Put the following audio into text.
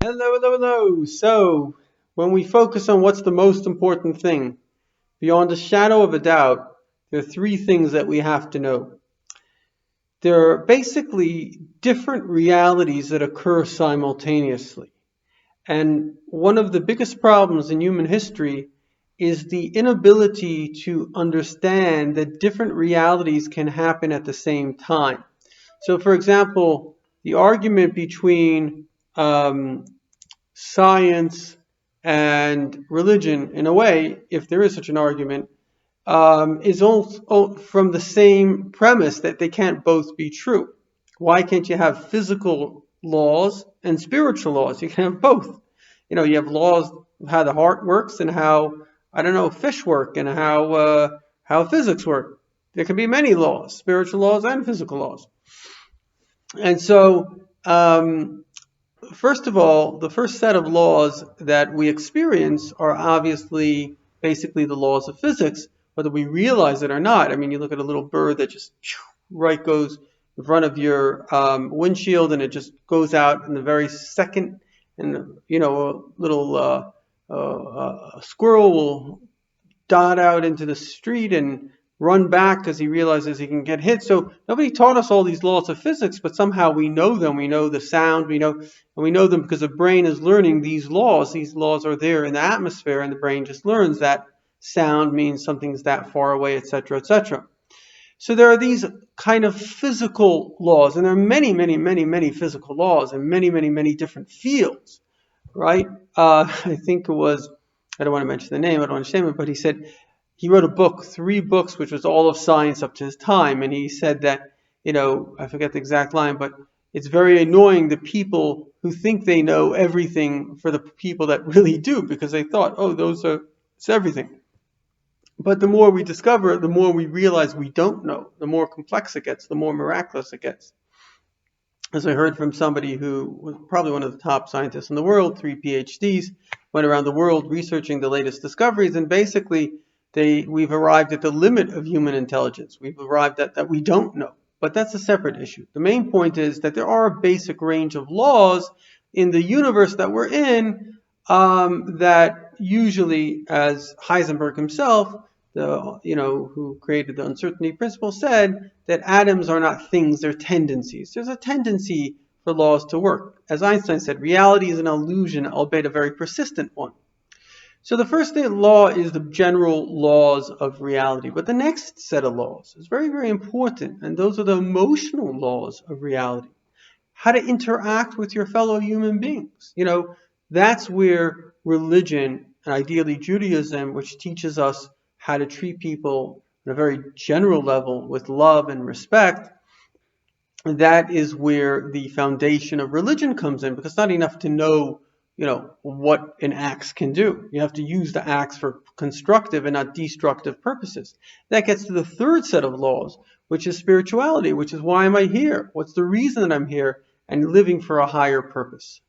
Hello, hello, hello. So, when we focus on what's the most important thing, beyond a shadow of a doubt, there are three things that we have to know. There are basically different realities that occur simultaneously. And one of the biggest problems in human history is the inability to understand that different realities can happen at the same time. So, for example, the argument between science and religion, in a way, if there is such an argument, is also from the same premise that they can't both be true. Why can't you have physical laws and spiritual laws? You can have both. You have laws of how the heart works and how, I don't know, fish work and how physics work. There can be many laws, spiritual laws and physical laws. And so, first of all, the first set of laws that we experience are obviously basically the laws of physics, whether we realize it or not. I mean, you look at a little bird that just right goes in front of your windshield, and it just goes out in the very second. And a little squirrel will dot out into the street and run back because he realizes he can get hit. So nobody taught us all these laws of physics, but somehow we know them. We know the sound, and we know them because the brain is learning these laws. These laws are there in the atmosphere, and the brain just learns that sound means something's that far away, etc., etc. So there are these kind of physical laws, and there are many, many, many, many physical laws in many, many, many different fields, right? I think it was, I don't want to mention the name, I don't want to shame it, but he said, he wrote a book, 3 books, which was all of science up to his time. And he said that, I forget the exact line, but it's very annoying the people who think they know everything for the people that really do, because they thought, it's everything. But the more we discover, the more we realize we don't know, the more complex it gets, the more miraculous it gets. As I heard from somebody who was probably one of the top scientists in the world, 3 PhDs, went around the world researching the latest discoveries, and basically we've arrived at the limit of human intelligence. We've arrived at that we don't know. But that's a separate issue. The main point is that there are a basic range of laws in the universe that we're in that usually, as Heisenberg himself, who created the uncertainty principle, said that atoms are not things, they're tendencies. There's a tendency for laws to work. As Einstein said, reality is an illusion, albeit a very persistent one. So the first law is the general laws of reality. But the next set of laws is very, very important. And those are the emotional laws of reality. How to interact with your fellow human beings. That's where religion, and ideally Judaism, which teaches us how to treat people on a very general level with love and respect, that is where the foundation of religion comes in. Because it's not enough to know what an axe can do. You have to use the axe for constructive and not destructive purposes. That gets to the third set of laws, which is spirituality, which is why am I here? What's the reason that I'm here? And living for a higher purpose.